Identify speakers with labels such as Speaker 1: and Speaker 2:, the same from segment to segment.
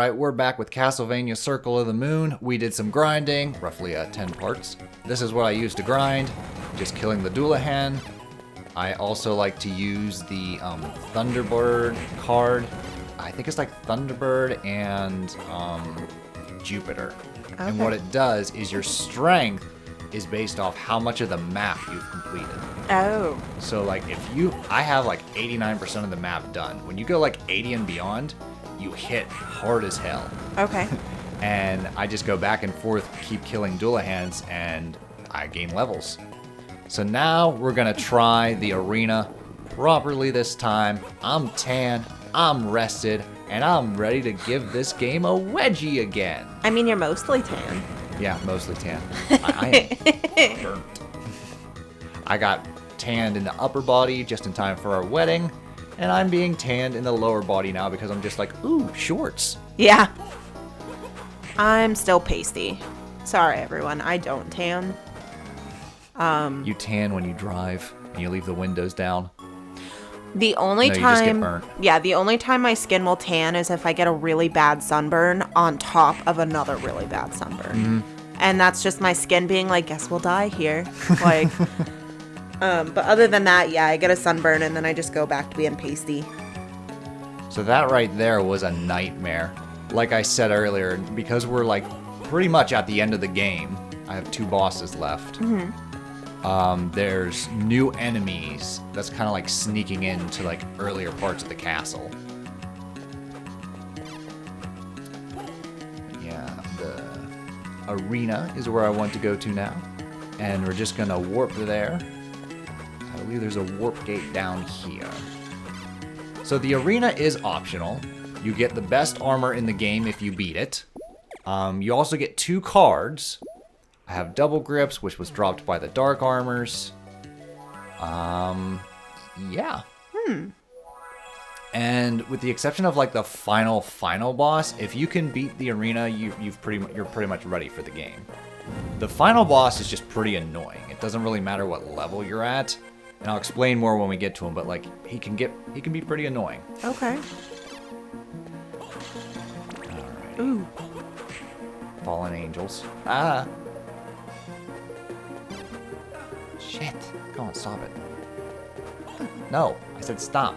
Speaker 1: Alright, we're back with Castlevania Circle of the Moon. We did some grinding, roughly 10 parts. This is what I used to grind, just killing the Doulahan. I also like to use the Thunderbird card. I think it's like Thunderbird and Jupiter. Okay. And what it does is your strength is based off how much of the map you've completed.
Speaker 2: Oh.
Speaker 1: So like I have like 89% of the map done. When you go like 80 and beyond, you hit hard as hell.
Speaker 2: Okay.
Speaker 1: And I just go back and forth, keep killing Doulahans, and I gain levels. So now we're gonna try the arena properly this time. I'm tan, I'm rested, and I'm ready to give this game a wedgie again.
Speaker 2: I mean, you're mostly tan.
Speaker 1: Yeah, mostly tan. I am burnt. I got tanned in the upper body just in time for our wedding, and I'm being tanned in the lower body now because I'm just like, ooh, shorts.
Speaker 2: Yeah. I'm still pasty. Sorry, everyone. I don't tan.
Speaker 1: You tan when you drive and you leave the windows down.
Speaker 2: The only
Speaker 1: You
Speaker 2: time,
Speaker 1: just get burnt.
Speaker 2: Yeah, the only time my skin will tan is if I get a really bad sunburn on top of another really bad sunburn. And that's just my skin being like, guess we'll die here. Like, but other than that, yeah, I get a sunburn and then I just go back to being pasty.
Speaker 1: So that right there was a nightmare. Like I said earlier, because we're like pretty much at the end of the game, I have 2 bosses left. There's new enemies that's kind of like sneaking into like earlier parts of the castle. Yeah, the arena is where I want to go to now. And we're just gonna warp there. I believe there's a warp gate down here. So the arena is optional. You get the best armor in the game if you beat it. You also get 2 cards. I have double grips, which was dropped by the dark armors. Yeah. And with the exception of like the final boss, if you can beat the arena, you're pretty much ready for the game. The final boss is just pretty annoying. It doesn't really matter what level you're at, and I'll explain more when we get to him. But like he can be pretty annoying.
Speaker 2: Okay.
Speaker 1: Alright.
Speaker 2: Ooh.
Speaker 1: Fallen angels. Ah. Shit. Come on, stop it. No, I said stop.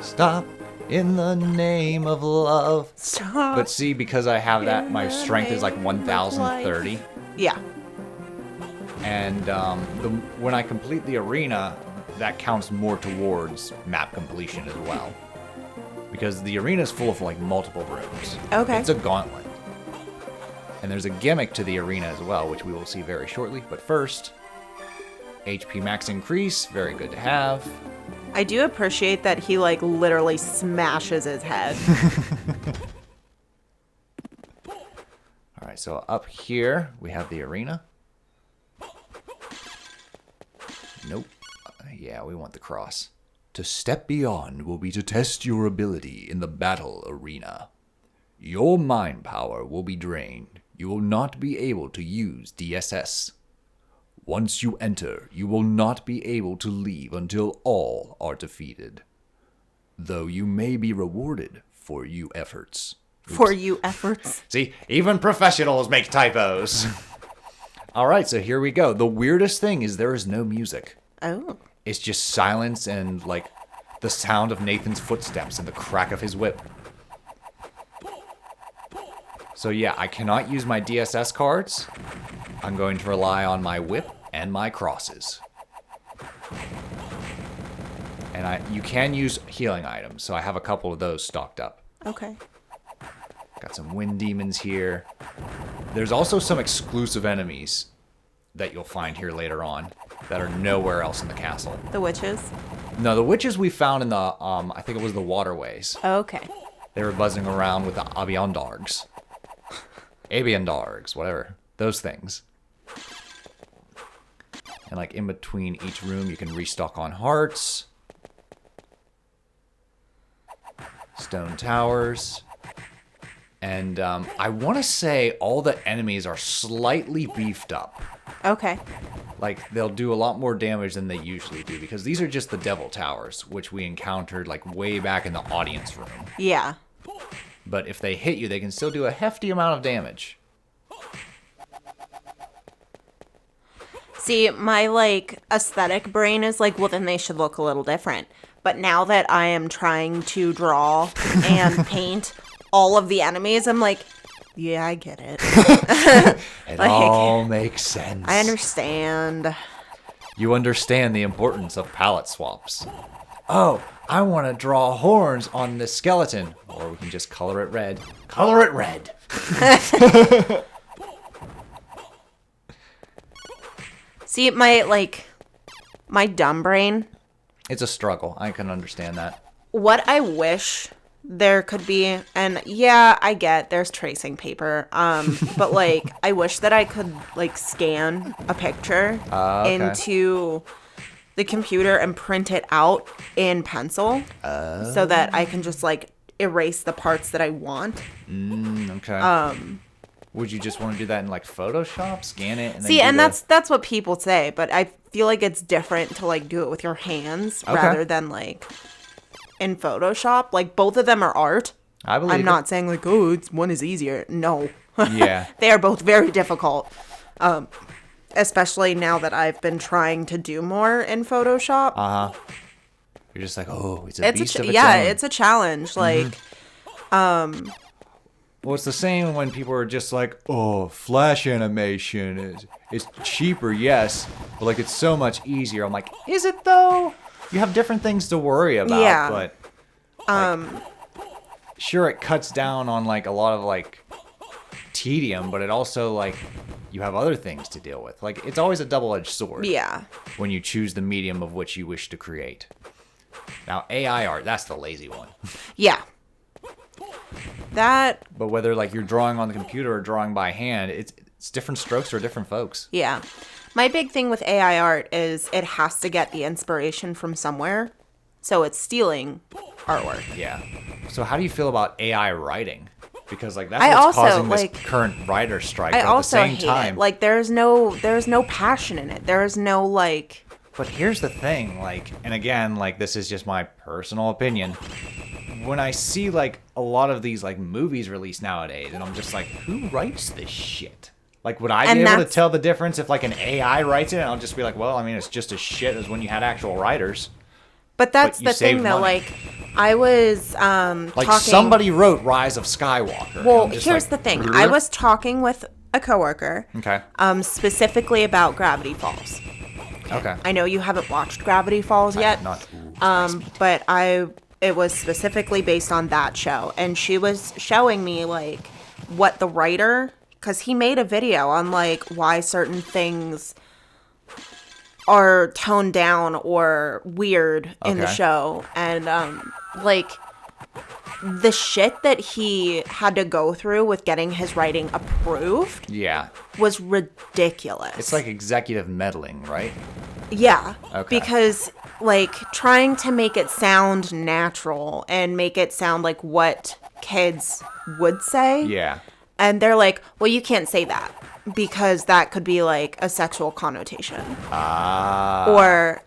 Speaker 1: Stop in the name of love.
Speaker 2: Stop.
Speaker 1: But see, because I have that, my strength is like 1030.
Speaker 2: Yeah.
Speaker 1: And when I complete the arena, that counts more towards map completion as well. Because the arena is full of like multiple rooms.
Speaker 2: Okay.
Speaker 1: It's a gauntlet. And there's a gimmick to the arena as well, which we will see very shortly. But first, HP max increase, very good to have.
Speaker 2: I do appreciate that he like literally smashes his head.
Speaker 1: Alright, so up here, we have the arena. Nope. Yeah, we want the cross. To step beyond will be to test your ability in the battle arena. Your mind power will be drained. You will not be able to use DSS. Once you enter, you will not be able to leave until all are defeated. Though you may be rewarded for your efforts.
Speaker 2: For you efforts.
Speaker 1: See, even professionals make typos. Alright, so here we go. The weirdest thing is there is no music.
Speaker 2: Oh.
Speaker 1: It's just silence and, like, the sound of Nathan's footsteps and the crack of his whip. So yeah, I cannot use my DSS cards. I'm going to rely on my whip and my crosses. And you can use healing items, so I have a couple of those stocked up.
Speaker 2: Okay.
Speaker 1: Got some wind demons here. There's also some exclusive enemies that you'll find here later on that are nowhere else in the castle.
Speaker 2: The witches?
Speaker 1: No, the witches we found in the, I think it was the waterways.
Speaker 2: Okay.
Speaker 1: They were buzzing around with the Abiandargs. Abiandargs, whatever. Those things. And like in between each room, you can restock on hearts. Stone towers. And I want to say all the enemies are slightly beefed up.
Speaker 2: Okay.
Speaker 1: Like, they'll do a lot more damage than they usually do, because these are just the devil towers, which we encountered, like, way back in the audience room.
Speaker 2: Yeah.
Speaker 1: But if they hit you, they can still do a hefty amount of damage.
Speaker 2: See, my, like, aesthetic brain is like, well, then they should look a little different. But now that I am trying to draw and paint all of the enemies, I'm like, yeah, I get it.
Speaker 1: It
Speaker 2: Like,
Speaker 1: all makes sense.
Speaker 2: I understand.
Speaker 1: You understand the importance of palette swaps. Oh, I want to draw horns on this skeleton. Or we can just color it red. Color it red!
Speaker 2: See, my dumb brain,
Speaker 1: It's a struggle. I can understand that.
Speaker 2: what I wish there could be, and yeah, I get there's tracing paper, but like I wish that I could like scan a picture
Speaker 1: Okay.
Speaker 2: into the computer and print it out in pencil so that I can just like erase the parts that I want.
Speaker 1: Okay. Would you just want to do that in like Photoshop? Scan it and then
Speaker 2: See,
Speaker 1: do
Speaker 2: and
Speaker 1: the-
Speaker 2: that's what people say, but I feel like it's different to like do it with your hands rather than like in Photoshop. Like both of them are art.
Speaker 1: I believe
Speaker 2: I'm
Speaker 1: it.
Speaker 2: not saying like, oh, one is easier. No.
Speaker 1: Yeah.
Speaker 2: They are both very difficult. Especially now that I've been trying to do more in Photoshop.
Speaker 1: You're just like, oh, it's a beast of its own.
Speaker 2: It's a challenge. Like,
Speaker 1: Well, it's the same when people are just like, oh, Flash animation is cheaper, yes, but like it's so much easier. I'm like, is it though? You have different things to worry about,
Speaker 2: Yeah.
Speaker 1: but like, sure, it cuts down on like a lot of like tedium, but it also like you have other things to deal with. Like it's always a double-edged sword.
Speaker 2: yeah.
Speaker 1: When you choose the medium of which you wish to create. Now, AI art, that's the lazy one.
Speaker 2: Yeah. That,
Speaker 1: But whether like you're drawing on the computer or drawing by hand, it's different strokes for different folks.
Speaker 2: yeah. My big thing with AI art is it has to get the inspiration from somewhere. So it's stealing artwork.
Speaker 1: Yeah. So how do you feel about AI writing? Because like that's
Speaker 2: I
Speaker 1: what's
Speaker 2: also,
Speaker 1: causing this
Speaker 2: like-
Speaker 1: current writer strike.
Speaker 2: I
Speaker 1: But at
Speaker 2: also
Speaker 1: the same
Speaker 2: hate
Speaker 1: time,
Speaker 2: it. Like there's no passion in it. There is no like
Speaker 1: but here's the thing, like, and again, like this is just my personal opinion. When I see like a lot of these like movies released nowadays, and I'm just like, who writes this shit? Like, would I
Speaker 2: And
Speaker 1: be able to
Speaker 2: that's-
Speaker 1: tell the difference if like an AI writes it? And I'll just be like, well, I mean, it's just as shit as when you had actual writers.
Speaker 2: But that's
Speaker 1: But you
Speaker 2: the thing
Speaker 1: saved
Speaker 2: though,
Speaker 1: money.
Speaker 2: like I was
Speaker 1: Like
Speaker 2: talking
Speaker 1: somebody wrote Rise of Skywalker. and
Speaker 2: Well,
Speaker 1: I'm just
Speaker 2: here's
Speaker 1: like,
Speaker 2: the thing. I was talking with a coworker
Speaker 1: okay.
Speaker 2: specifically about Gravity Falls.
Speaker 1: Okay.
Speaker 2: I know you haven't watched Gravity Falls yet. But it was specifically based on that show, and she was showing me like what the writer, because he made a video on like why certain things are toned down or weird in the
Speaker 1: Okay.
Speaker 2: show, and like the shit that he had to go through with getting his writing approved
Speaker 1: Yeah.
Speaker 2: was ridiculous.
Speaker 1: It's like executive meddling, right?
Speaker 2: Yeah.
Speaker 1: Okay.
Speaker 2: Because, like, trying to make it sound natural and make it sound like what kids would say.
Speaker 1: Yeah.
Speaker 2: And they're like, well, you can't say that because that could be, like, a sexual connotation. Or,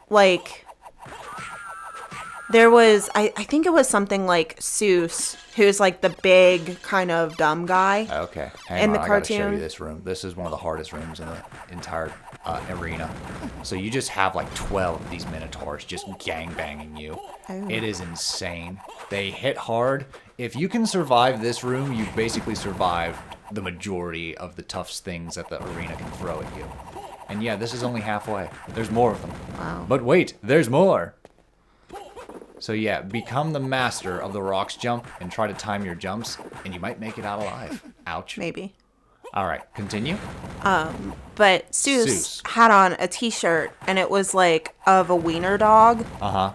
Speaker 2: like, there was, I think it was something like Seuss, who's, like, the big kind of dumb guy.
Speaker 1: Okay. Hang
Speaker 2: In
Speaker 1: on,
Speaker 2: the
Speaker 1: I gotta show you
Speaker 2: cartoon.
Speaker 1: this room. This is one of the hardest rooms in the entire arena. So you just have like 12 of these minotaurs just gangbanging you.
Speaker 2: Oh.
Speaker 1: It is insane. They hit hard. If you can survive this room, you've basically survived the majority of the tough things that the arena can throw at you. And yeah, this is only halfway. There's more of them.
Speaker 2: Wow.
Speaker 1: But wait, there's more. So yeah, become the master of the rocks jump and try to time your jumps, and you might make it out alive. Ouch.
Speaker 2: Maybe.
Speaker 1: All right, continue.
Speaker 2: But Seuss
Speaker 1: Seuss.
Speaker 2: had on a t-shirt, and it was, like, of a wiener dog.
Speaker 1: Uh-huh.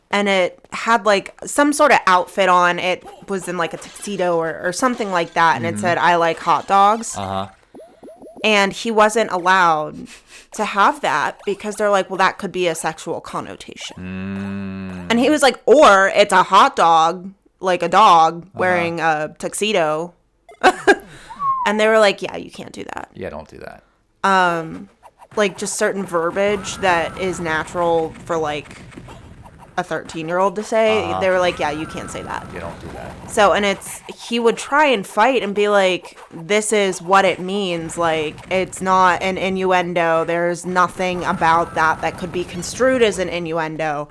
Speaker 2: And it had like some sort of outfit on. It was in like a tuxedo or something like that. And it said, I like hot dogs.
Speaker 1: Uh-huh.
Speaker 2: And he wasn't allowed to have that because they're like, well, that could be a sexual connotation. And he was like, or it's a hot dog, like a dog wearing a tuxedo. And they were like, yeah, you can't do that.
Speaker 1: Yeah, don't do that.
Speaker 2: Like just certain verbiage that is natural for like a 13-year-old to say. They were like, yeah, you can't say that.
Speaker 1: You don't do that.
Speaker 2: So, and he would try and fight and be like, this is what it means. Like, it's not an innuendo. There's nothing about that could be construed as an innuendo.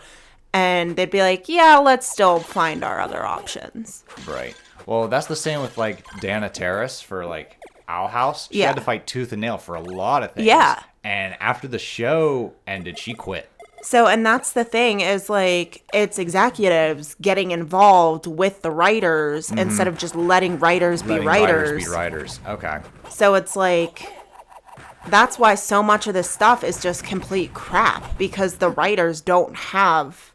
Speaker 2: And they'd be like, yeah, let's still find our other options.
Speaker 1: Right. Well, that's the same with, like, Dana Terrace for, like, Owl House. She had to fight tooth and nail for a lot of things.
Speaker 2: Yeah.
Speaker 1: And after the show ended, she quit.
Speaker 2: So, and that's the thing is, like, it's executives getting involved with the writers instead of just letting writers be writers.
Speaker 1: Okay.
Speaker 2: So it's like, that's why so much of this stuff is just complete crap, because the writers don't have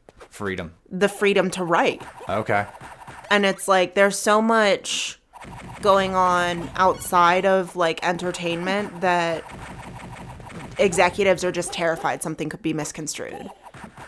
Speaker 2: the freedom to write.
Speaker 1: Okay.
Speaker 2: And it's like, there's so much going on outside of, like, entertainment that executives are just terrified something could be misconstrued.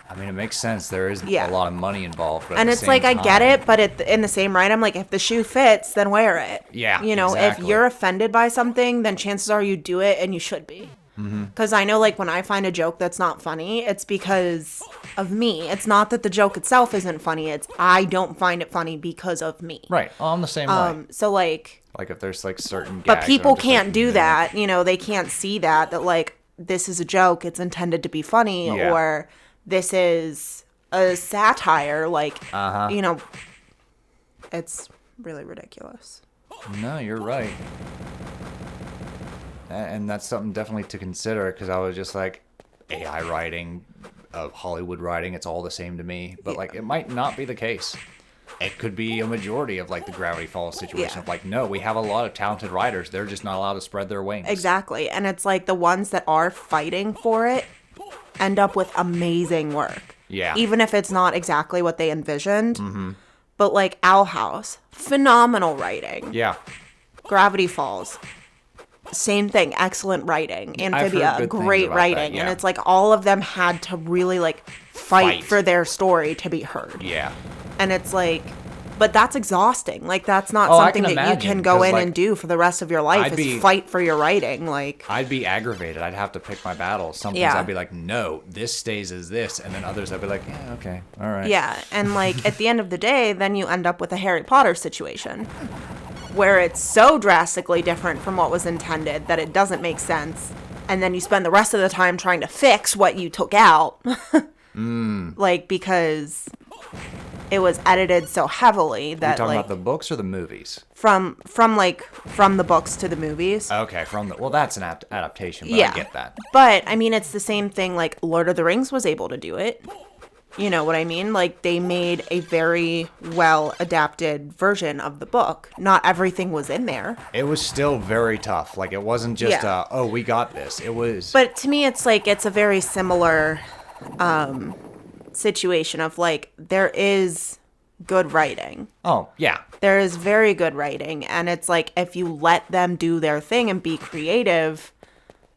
Speaker 1: I mean, it makes sense. There is a lot of money involved. But
Speaker 2: and it's like,
Speaker 1: time,
Speaker 2: I get it, but in the same right, I'm like, if the shoe fits, then wear it.
Speaker 1: Yeah,
Speaker 2: You know,
Speaker 1: exactly.
Speaker 2: if you're offended by something, then chances are you do it, and you should be. Because I know, like, when I find a joke that's not funny, it's because of me. It's not that the joke itself isn't funny. It's I don't find it funny because of me.
Speaker 1: Right. Oh, I'm the same way.
Speaker 2: So, like
Speaker 1: if there's, like, certain gags.
Speaker 2: But people can't
Speaker 1: like,
Speaker 2: do that. You know, they can't see that, like, this is a joke. It's intended to be funny.
Speaker 1: Yeah.
Speaker 2: Or this is a satire. Like, you know, it's really ridiculous.
Speaker 1: No, you're right. And that's something definitely to consider, because I was just like, AI writing, Hollywood writing, it's all the same to me. But, like, it might not be the case. It could be a majority of, like, the Gravity Falls situation of, like, no, we have a lot of talented writers. They're just not allowed to spread their wings.
Speaker 2: Exactly. And it's like the ones that are fighting for it end up with amazing work.
Speaker 1: Yeah.
Speaker 2: Even if it's not exactly what they envisioned. But, like, Owl House, phenomenal writing.
Speaker 1: Yeah.
Speaker 2: Gravity Falls, same thing, excellent writing.
Speaker 1: I've heard
Speaker 2: Amphibia,
Speaker 1: good
Speaker 2: great
Speaker 1: things about
Speaker 2: writing.
Speaker 1: that, yeah.
Speaker 2: And it's like all of them had to really, like, fight for their story to be heard.
Speaker 1: Yeah.
Speaker 2: And it's like, but that's exhausting. Like, that's not
Speaker 1: I
Speaker 2: something
Speaker 1: can
Speaker 2: that you
Speaker 1: imagine,
Speaker 2: can go
Speaker 1: 'cause,
Speaker 2: in
Speaker 1: like,
Speaker 2: and do for the rest of your life, is fight for your writing. Like,
Speaker 1: I'd be aggravated. I'd have to pick my battles. Some things
Speaker 2: Yeah.
Speaker 1: I'd be like, no, this stays as this. And then others I'd be like, yeah, okay, all right.
Speaker 2: yeah. And, like, at the end of the day, then you end up with a Harry Potter situation where it's so drastically different from what was intended that it doesn't make sense. And then you spend the rest of the time trying to fix what you took out. Like, because it was edited so heavily that,
Speaker 1: Are you talking
Speaker 2: like,
Speaker 1: about the books or the movies?
Speaker 2: from the books to the movies.
Speaker 1: Okay, well, that's an adaptation, but
Speaker 2: Yeah.
Speaker 1: I get that.
Speaker 2: But, I mean, it's the same thing, like, Lord of the Rings was able to do it. You know what I mean? Like, they made a very well-adapted version of the book. Not everything was in there.
Speaker 1: It was still very tough. Like, it wasn't just,
Speaker 2: Yeah.
Speaker 1: oh, we got this. It was...
Speaker 2: But to me, it's like, it's a very similar situation of, like, there is good writing.
Speaker 1: Oh, yeah.
Speaker 2: There is very good writing. And it's like, if you let them do their thing and be creative,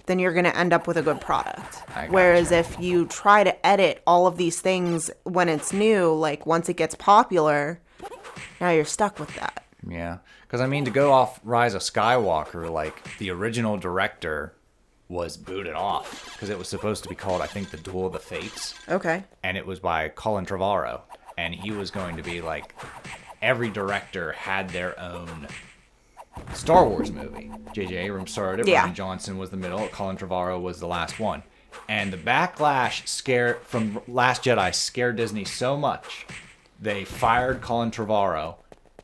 Speaker 2: then you're going to end up with a good product. Whereas if you try to edit all of these things when it's new, like, once it gets popular, now you're stuck with that.
Speaker 1: Yeah. Because, I mean, to go off Rise of Skywalker, like, the original director was booted off because it was supposed to be called, I think, The Duel of the Fates.
Speaker 2: Okay.
Speaker 1: And it was by Colin Trevorrow. And he was going to be, like, every director had their own Star Wars movie. J.J. Abrams started it.
Speaker 2: Yeah.
Speaker 1: Rian Johnson was the middle. Colin Trevorrow was the last one. And the backlash from Last Jedi scared Disney so much, they fired Colin Trevorrow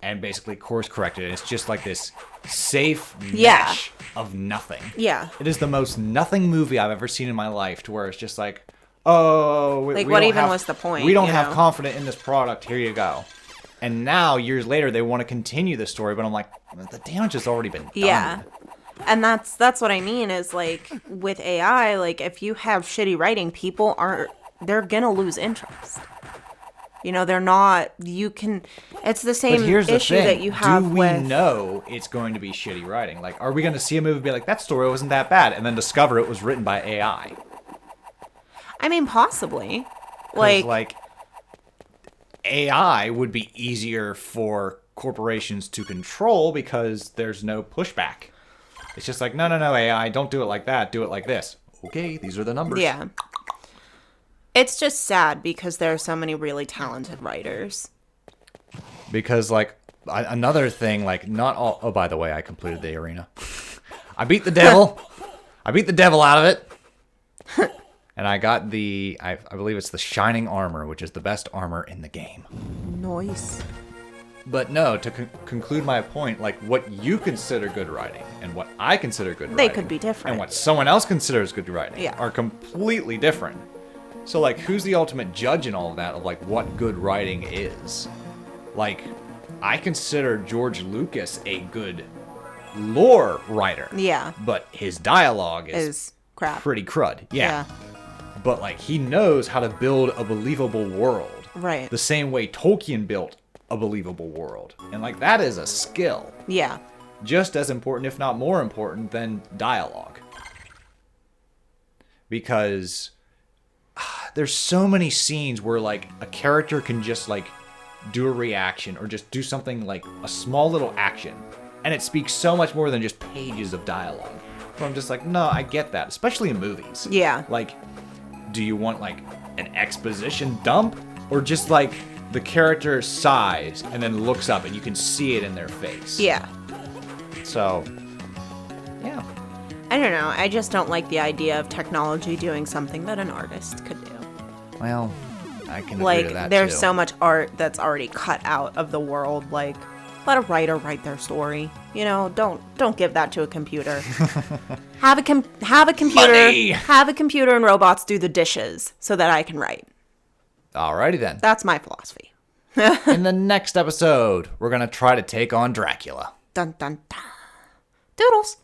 Speaker 1: and basically course corrected it. It's just like this safe mesh of nothing.
Speaker 2: Yeah.
Speaker 1: It is the most nothing movie I've ever seen in my life, to where it's just like, oh,
Speaker 2: Like,
Speaker 1: we
Speaker 2: what
Speaker 1: don't
Speaker 2: even
Speaker 1: have-
Speaker 2: was the point,
Speaker 1: We don't
Speaker 2: you
Speaker 1: have
Speaker 2: know?
Speaker 1: confidence in this product. Here you go. And now, years later, they want to continue the story, but I'm like, the damage has already been done.
Speaker 2: Yeah. And that's what I mean is, like, with AI, like, if you have shitty writing, they're gonna lose interest. You know, they're not, it's the same
Speaker 1: But here's the
Speaker 2: issue
Speaker 1: thing.
Speaker 2: that you have
Speaker 1: Do we
Speaker 2: with,
Speaker 1: know it's going to be shitty writing? Like, are we going to see a movie and be like, that story wasn't that bad, and then discover it was written by AI?
Speaker 2: I mean, possibly.
Speaker 1: 'Cause,
Speaker 2: Like,
Speaker 1: AI would be easier for corporations to control because there's no pushback. It's just like, no, AI, don't do it like that. Do it like this. Okay, these are the numbers.
Speaker 2: yeah. It's just sad because there are so many really talented writers.
Speaker 1: Because, like, another thing, like, not all... Oh, by the way, I completed the arena. I beat the devil. I beat the devil out of it. And I got the... I believe it's the Shining Armor, which is the best armor in the game.
Speaker 2: Nice.
Speaker 1: But no, to conclude my point, like, what you consider good writing and what I consider good writing...
Speaker 2: They could be different.
Speaker 1: And what someone else considers good writing are completely different. So, like, who's the ultimate judge in all of that of, like, what good writing is? Like, I consider George Lucas a good lore writer.
Speaker 2: Yeah.
Speaker 1: But his dialogue is
Speaker 2: crap.
Speaker 1: Pretty crud. Yeah. But, like, he knows how to build a believable world.
Speaker 2: Right.
Speaker 1: The same way Tolkien built a believable world. And, like, that is a skill.
Speaker 2: Yeah.
Speaker 1: Just as important, if not more important, than dialogue. Because there's so many scenes where, like, a character can just, like, do a reaction or just do something like a small little action. And it speaks so much more than just pages of dialogue. So I'm just like, no, I get that. Especially in movies.
Speaker 2: Yeah.
Speaker 1: Like, do you want, like, an exposition dump? Or just, like, the character sighs and then looks up and you can see it in their face?
Speaker 2: Yeah.
Speaker 1: So, yeah.
Speaker 2: I don't know. I just don't like the idea of technology doing something that an artist could do.
Speaker 1: Well, I can agree to that,
Speaker 2: Like, there's
Speaker 1: too.
Speaker 2: so much art that's already cut out of the world. Like, let a writer write their story. You know, don't give that to a computer. have a computer.
Speaker 1: Money!
Speaker 2: Have a computer and robots do the dishes so that I can write.
Speaker 1: Alrighty then.
Speaker 2: That's my philosophy.
Speaker 1: In the next episode, we're going to try to take on Dracula.
Speaker 2: Dun dun dun. Doodles.